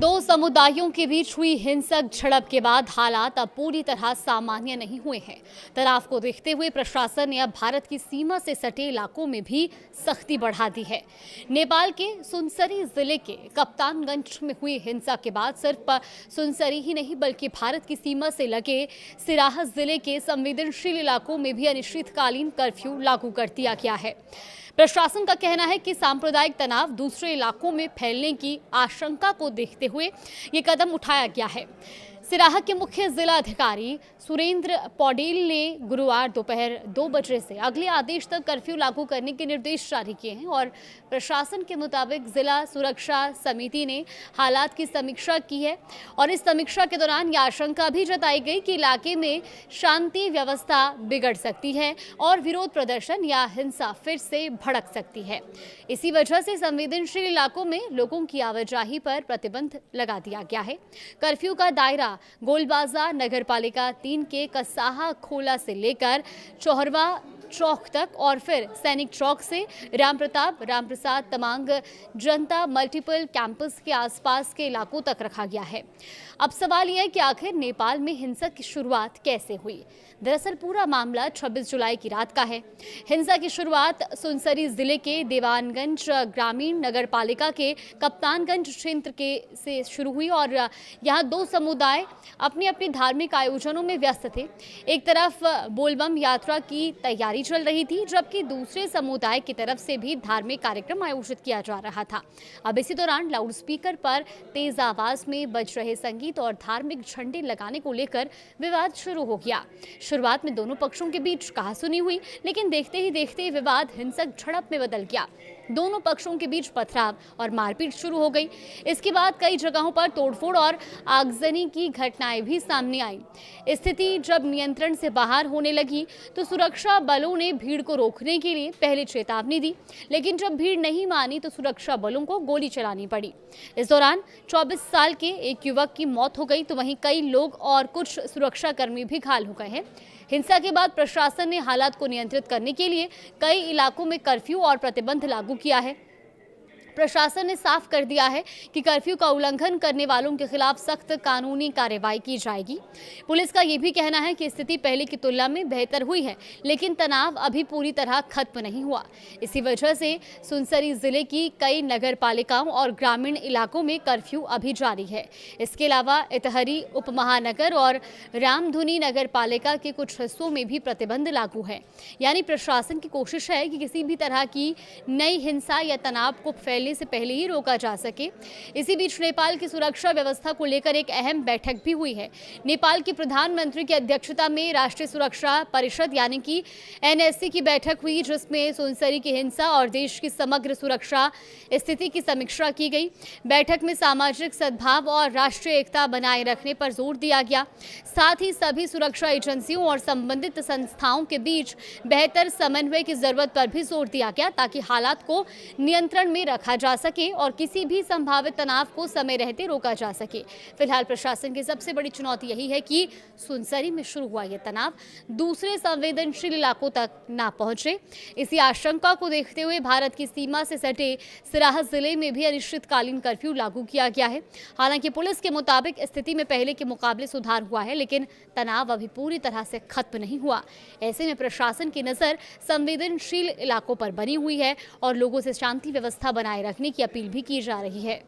दो समुदायों के बीच हुई हिंसक झड़प के बाद हालात अब पूरी तरह सामान्य नहीं हुए हैं। तनाव को देखते हुए प्रशासन ने अब भारत की सीमा से सटे इलाकों में भी सख्ती बढ़ा दी है। नेपाल के सुनसरी जिले के कप्तानगंज में हुई हिंसा के बाद सिर्फ सुनसरी ही नहीं बल्कि भारत की सीमा से लगे सिराहा जिले के संवेदनशील इलाकों में भी अनिश्चितकालीन कर्फ्यू लागू कर दिया गया है। प्रशासन का कहना है कि सांप्रदायिक तनाव दूसरे इलाकों में फैलने की आशंका को देखते हुए ये कदम उठाया गया है। सिराहा के मुख्य जिला अधिकारी सुरेंद्र पौडेल ने गुरुवार दोपहर 2 बजे से अगले आदेश तक कर्फ्यू लागू करने के निर्देश जारी किए हैं और प्रशासन के मुताबिक जिला सुरक्षा समिति ने हालात की समीक्षा की है और इस समीक्षा के दौरान यह आशंका भी जताई गई कि इलाके में शांति व्यवस्था बिगड़ सकती है और विरोध प्रदर्शन या हिंसा फिर से भड़क सकती है। इसी वजह से संवेदनशील इलाकों में लोगों की आवाजाही पर प्रतिबंध लगा दिया गया है। कर्फ्यू का दायरा गोलबाजार नगरपालिका 3 के कसाहा खोला से लेकर चौहरवा चौक तक और फिर सैनिक चौक से रामप्रसाद तमांग जनता मल्टीपल कैंपस के आसपास के इलाकों तक रखा गया है। अब सवाल यह है कि आखिर नेपाल में हिंसा की शुरुआत कैसे हुई। दरअसल पूरा मामला 26 जुलाई की रात का है। हिंसा की शुरुआत सुनसरी जिले के देवानगंज ग्रामीण नगरपालिका के कप्तानगंज क्षेत्र के से शुरू हुई और यहाँ दो समुदाय अपनी अपनी धार्मिक आयोजनों में व्यस्त थे। एक तरफ बोलबम यात्रा की तैयारी चल रही थी जबकि दूसरे समुदाय की तरफ से भी धार्मिक कार्यक्रम आयोजित किया जा रहा था। अब इसी दौरान लाउडस्पीकर पर तेज आवाज में बज रहे संगीत और धार्मिक झंडे लगाने को लेकर विवाद शुरू हो गया। शुरुआत में दोनों पक्षों के बीच कहासुनी हुई, लेकिन देखते ही देखते विवाद हिंसक झड़प में बदल गया। दोनों पक्षों के बीच पथराव और मारपीट शुरू हो गई। इसके बाद कई जगहों पर तोड़फोड़ और आगजनी की घटनाएं भी सामने आई। स्थिति जब नियंत्रण से बाहर होने लगी तो सुरक्षा बलों ने भीड़ को रोकने के लिए पहले चेतावनी दी, लेकिन जब भीड़ नहीं मानी तो सुरक्षा बलों को गोली चलानी पड़ी। इस दौरान 24 साल के एक युवक की मौत हो गई तो वहीं कई लोग और कुछ सुरक्षाकर्मी भी घायल हो गए हैं। हिंसा के बाद प्रशासन ने हालात को नियंत्रित करने के लिए कई इलाकों में कर्फ्यू और प्रतिबंध लागू किया है। प्रशासन ने साफ कर दिया है कि कर्फ्यू का उल्लंघन करने वालों के खिलाफ सख्त कानूनी कार्रवाई की जाएगी। पुलिस का यह भी कहना है कि स्थिति पहले की तुलना में बेहतर हुई है, लेकिन तनाव अभी पूरी तरह खत्म नहीं हुआ। इसी वजह से सुनसरी जिले की कई नगरपालिकाओं और ग्रामीण इलाकों में कर्फ्यू अभी जारी है। इसके अलावा इटहरी उपमहानगर और रामधुनी नगरपालिका के कुछ हिस्सों में भी प्रतिबंध लागू है। यानी प्रशासन की कोशिश है कि किसी भी तरह की नई हिंसा या तनाव को से पहले ही रोका जा सके। इसी बीच नेपाल की सुरक्षा व्यवस्था को लेकर एक अहम बैठक भी हुई है। नेपाल के प्रधानमंत्री की अध्यक्षता में राष्ट्रीय सुरक्षा परिषद यानी कि एनएससी की बैठक हुई, जिसमें सुनसरी की हिंसा और देश की समग्र सुरक्षा स्थिति की समीक्षा की गई। बैठक में सामाजिक सद्भाव और राष्ट्रीय एकता बनाए रखने पर जोर दिया गया। साथ ही सभी सुरक्षा एजेंसियों और संबंधित संस्थाओं के बीच बेहतर समन्वय की जरूरत पर भी जोर दिया गया ताकि हालात को नियंत्रण में रखा जा सके और किसी भी संभावित तनाव को समय रहते रोका जा सके। फिलहाल प्रशासन की सबसे बड़ी चुनौती यही है कि सुनसरी में शुरू हुआ यह तनाव दूसरे संवेदनशील इलाकों तक ना पहुंचे। इसी आशंका को देखते हुए भारत की सीमा से सटे सिराहा जिले में भी अनिश्चितकालीन कर्फ्यू लागू किया गया है। हालांकि पुलिस के मुताबिक स्थिति में पहले के मुकाबले सुधार हुआ है, लेकिन तनाव अभी पूरी तरह से खत्म नहीं हुआ। ऐसे में प्रशासन की नजर संवेदनशील इलाकों पर बनी हुई है और लोगों से शांति व्यवस्था बनाए रखने की अपील भी की जा रही है।